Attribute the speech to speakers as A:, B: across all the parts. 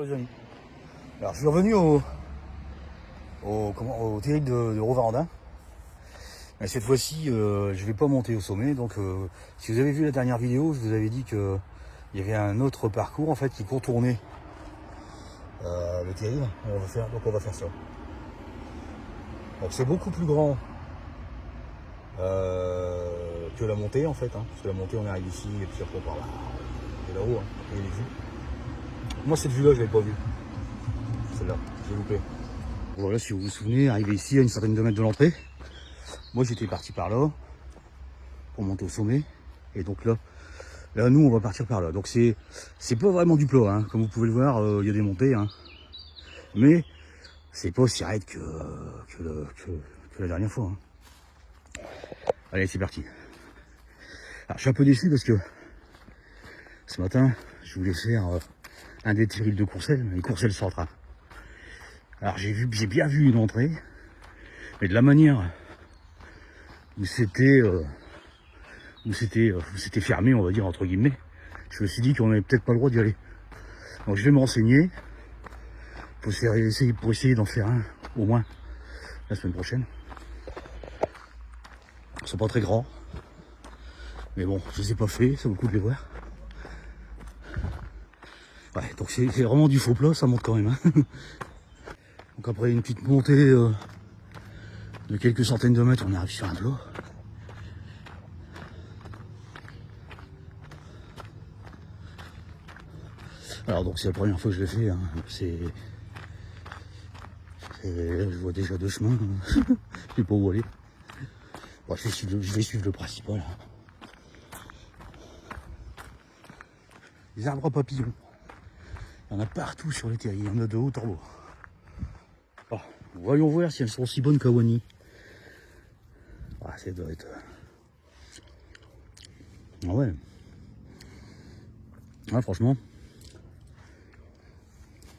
A: Les amis. Alors je suis revenu au terrible de Rovarandin. Mais cette fois-ci, je vais pas monter au sommet. Donc si vous avez vu la dernière vidéo, je vous avais dit qu'il y avait un autre parcours en fait qui contournait le terrible. On va faire ça. Donc c'est beaucoup plus grand que la montée en fait. Parce que la montée on arrive ici et puis après par là. Et là-haut, et les vues. Moi cette vue là je l'avais pas vue. Celle-là, j'ai loupé. Voilà, si vous vous souvenez, arrivé ici à une certaine de mètres de l'entrée, moi j'étais parti par là pour monter au sommet. Et donc là nous on va partir par là. Donc c'est pas vraiment du plat, comme vous pouvez le voir, il y a des montées, mais c'est pas aussi raide que la dernière fois. Allez, c'est parti. Alors je suis un peu déçu parce que ce matin je voulais faire un des terrils de Courcelles, les Courcelles Centrales. Alors j'ai bien vu une entrée, mais de la manière où c'était fermé, on va dire entre guillemets, je me suis dit qu'on n'avait peut-être pas le droit d'y aller. Donc je vais me renseigner pour essayer d'en faire un au moins la semaine prochaine. Ils sont pas très grands, mais bon, je les ai pas fait, ça vaut le coup de les voir. Ouais, donc c'est vraiment du faux plat, ça monte quand même. Donc après une petite montée de quelques centaines de mètres, on arrive sur un plat. Alors donc c'est la première fois que je l'ai fait, je vois déjà deux chemins, je sais pas où aller. Bon, je vais suivre le principal. Les arbres à papillons, il y en a partout sur les terriers, il y en a de haut en bas. Alors, voyons voir si elles sont aussi bonnes qu'à Wany. Ah, ça doit être... Ah ouais. Ouais, franchement,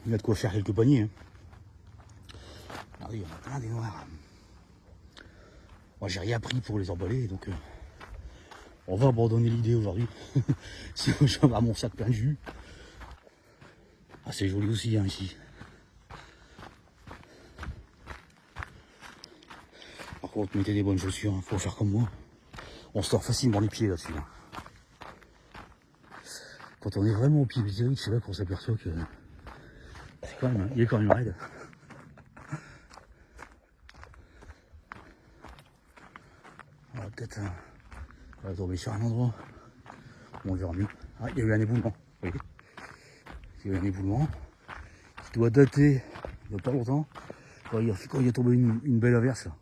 A: il y a de quoi faire quelques paniers. Regardez, il y en a plein des noirs. Moi, j'ai rien pris pour les emballer, donc on va abandonner l'idée aujourd'hui. Sinon, je vais avoir mon sac plein de jus. Ah, c'est joli aussi, ici. Par contre, mettez des bonnes chaussures, faut faire comme moi. On se tord facilement les pieds là-dessus. Quand on est vraiment au pied du terrible, c'est là qu'on s'aperçoit que il est quand même raide. On va peut-être tomber sur un endroit où on verra mieux. Ah, il y a eu un éboulement. Oui. Il y a eu un éboulement qui doit dater il n'y a pas longtemps. Quand il a tombé une belle averse là.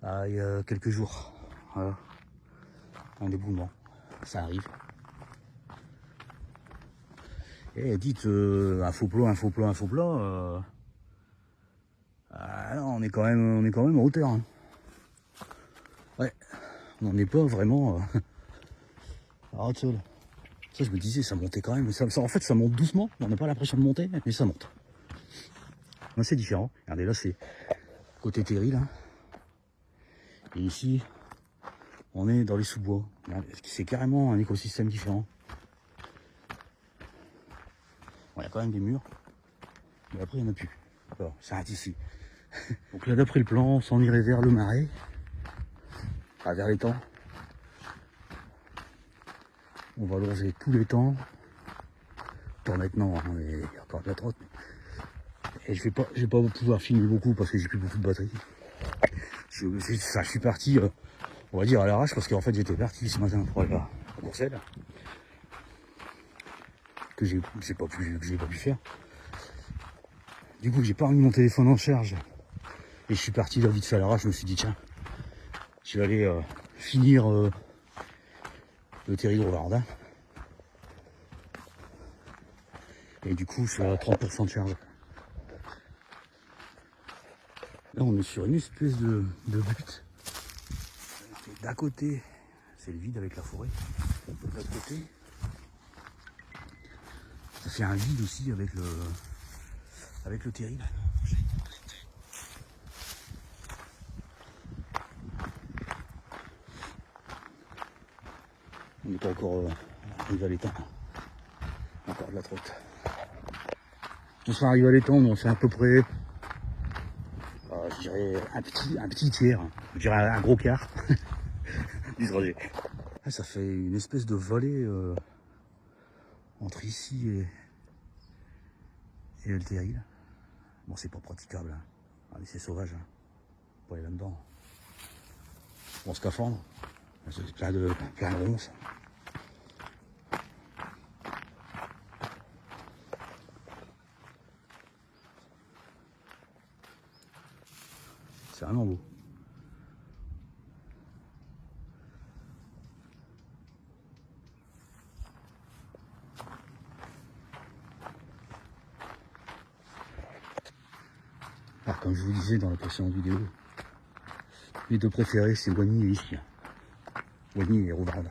A: Ah, il y a quelques jours. Voilà. Un éboulement. Ça arrive. Et dites un faux plat. Ah non, on est quand même en hauteur. Ouais, on n'en est pas vraiment à haute sol. Ça, je me disais, ça montait quand même. En fait, ça monte doucement. On n'a pas l'impression de monter, mais ça monte. Là, c'est différent. Regardez, là, c'est côté terril. Et ici, on est dans les sous-bois. C'est carrément un écosystème différent. Bon, il y a quand même des murs. Mais après, il n'y en a plus. Alors, ça arrête ici. Donc là, d'après le plan, on s'en irait vers le marais. Vers l'étang. On va longer tous les temps. Pas maintenant, mais il y a encore de la trotte. Et je vais pas pouvoir filmer beaucoup parce que j'ai plus beaucoup de batterie. Je suis parti, on va dire à l'arrache, parce qu'en fait j'étais parti ce matin pour aller à Courcelles. Que j'ai pas pu faire. Du coup, j'ai pas remis mon téléphone en charge. Et je suis parti là vite fait à l'arrache. Je me suis dit, tiens, je vais aller finir le terril de Rovarandin. Et du coup, je suis à 30% de charge. Là, on est sur une espèce de butte. D'un côté, c'est le vide avec la forêt. De l'autre côté, ça fait un vide aussi avec le terril. On n'est pas encore arrivé à l'étang. Encore de la trotte. On s'en arrive à l'étendre, on fait à peu près, je dirais, un petit tiers, hein. Je dirais un gros quart du trajet. Ah, ça fait une espèce de vallée entre ici et le terril. Bon, c'est pas praticable, hein. Allez, c'est sauvage, hein. Pas aller là-dedans. Bon, scaphandre, c'est plein de ronces. C'est vraiment beau. Alors, comme je vous disais dans la précédente vidéo, mes deux préférés, c'est Wany et Ischia. Wany et Rouvarde.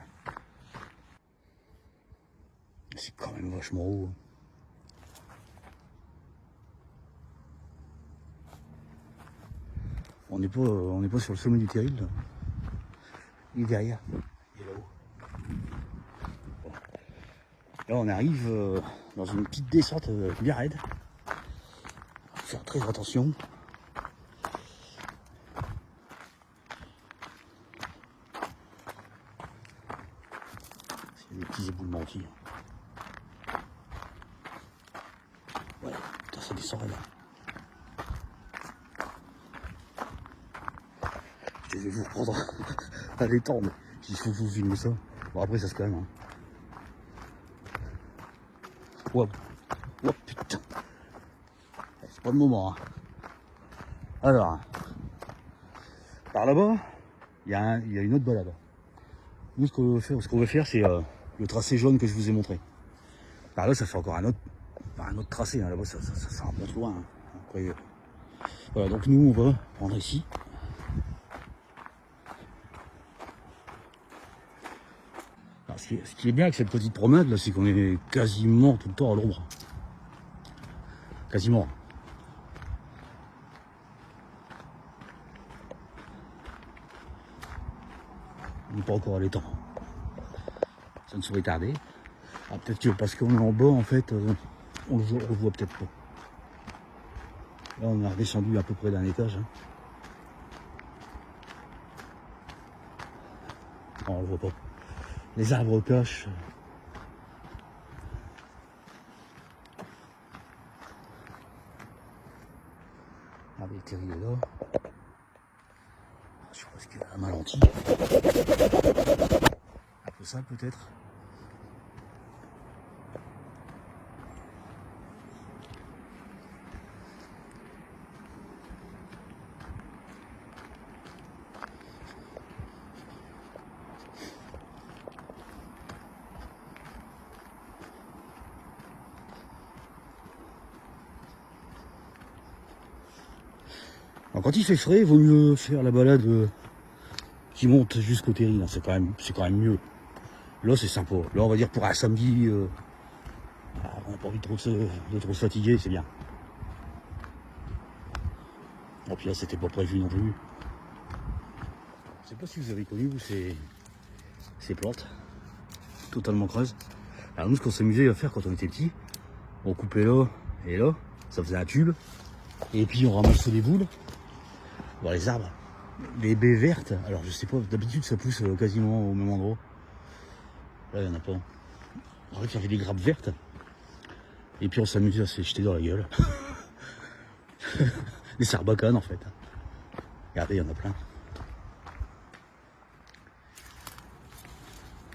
A: C'est quand même vachement haut. On n'est pas sur le sommet du terril, là. Il est derrière. Il est là-haut. Voilà. Là, on arrive dans une petite descente bien raide. Faut faire très attention. Il y a des petits éboulements aussi. Ouais, putain, ça descend là. Je vais vous reprendre à l'étendre. Il faut vous filmer ça. Bon, après, ça se calme. Hein. Wow. Oh putain. C'est pas le moment. Hein. Alors, par là-bas, il y a une autre balade. Nous, ce qu'on veut faire, c'est le tracé jaune que je vous ai montré. Par là, ça fait encore un autre tracé. Hein. Là-bas, ça remonte loin. Hein. Après, voilà, donc nous, on va prendre ici. Alors, ce qui est bien avec cette petite promenade, là, c'est qu'on est quasiment tout le temps à l'ombre. Quasiment. On n'est pas encore à l'étang. Ça ne saurait tarder. Ah, peut-être que parce qu'on est en bas, en fait, on le voit peut-être pas. Là, on a redescendu à peu près d'un étage. Hein. Non, on le voit pas. Les arbres cachent. Ah, mais le terril est là. Je pense qu'il a ralenti. Un peu ça, peut-être. Alors, quand il fait frais, il vaut mieux faire la balade qui monte jusqu'au terril. Hein. C'est quand même mieux. Là, c'est sympa. Là, on va dire pour un samedi, on n'a pas envie de trop se fatiguer, c'est bien. Bon, puis là, c'était pas prévu non plus. Je sais pas si vous avez connu, vous, ces plantes totalement creuses. Alors nous, ce qu'on s'amusait à faire quand on était petit, on coupait là et là, ça faisait un tube, et puis on ramassait les boules dans les arbres, les baies vertes. Alors je sais pas, d'habitude ça pousse quasiment au même endroit. Là, il y en a pas. En fait, il y avait des grappes vertes, et puis on s'amusait à se les jeter dans la gueule. Des sarbacanes en fait. Regardez, il y en a plein.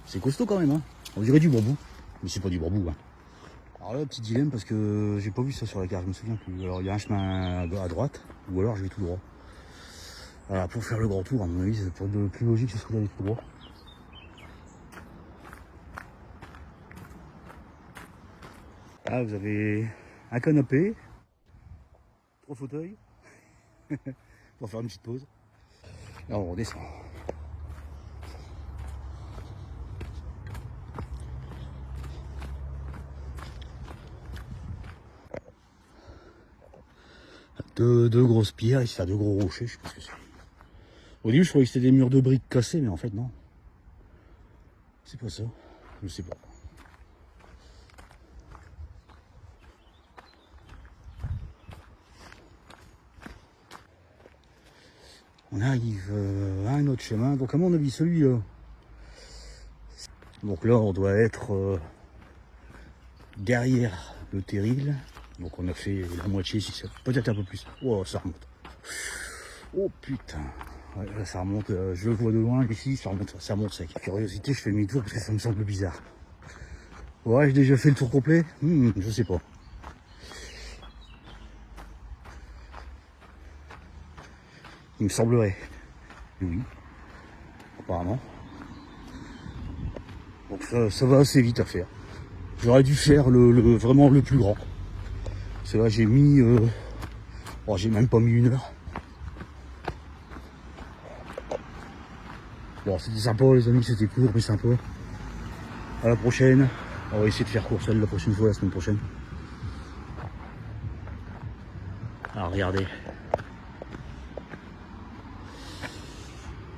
A: C'est costaud quand même, hein. On dirait du bambou, mais c'est pas du bambou. Hein. Alors là, petit dilemme parce que j'ai pas vu ça sur la carte, je me souviens plus. Alors il y a un chemin à droite, ou alors je vais tout droit. Voilà, pour faire le grand tour, à mon avis, c'est le plus logique, ce serait d'aller tout droit. Là, vous avez un canapé, 3 fauteuils, pour faire une petite pause. Là, on redescend. Deux grosses pierres, ici, deux gros rochers, je sais pas ce que c'est. Au début, je croyais que c'était des murs de briques cassés, mais en fait, non. C'est pas ça. Je sais pas. On arrive à un autre chemin. Donc à mon avis, celui-là. Donc là, on doit être derrière le terril. Donc on a fait la moitié, si c'est peut-être un peu plus. Oh, ça remonte. Oh putain. Ouais, là, ça remonte. Je le vois de loin ici, ça remonte sec. Curiosité, je fais demi-tour parce que ça me semble bizarre. Ouais, j'ai déjà fait le tour complet. Je sais pas. Il me semblerait. Oui. Apparemment. Donc ça va assez vite à faire. J'aurais dû faire vraiment le plus grand. Parce que là j'ai mis... oh, j'ai même pas mis 1 heure. Bon, c'était sympa les amis, c'était court mais sympa. À la prochaine. On va essayer de faire court celle la prochaine fois, la semaine prochaine. Alors regardez.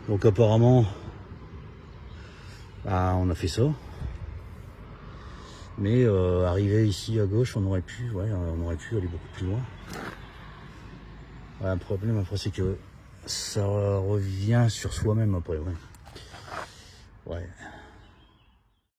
A: Donc apparemment, bah, on a fait ça. Mais arrivé ici à gauche, on aurait pu aller beaucoup plus loin. Ouais, un problème après, c'est que ça revient sur soi-même après. Ouais.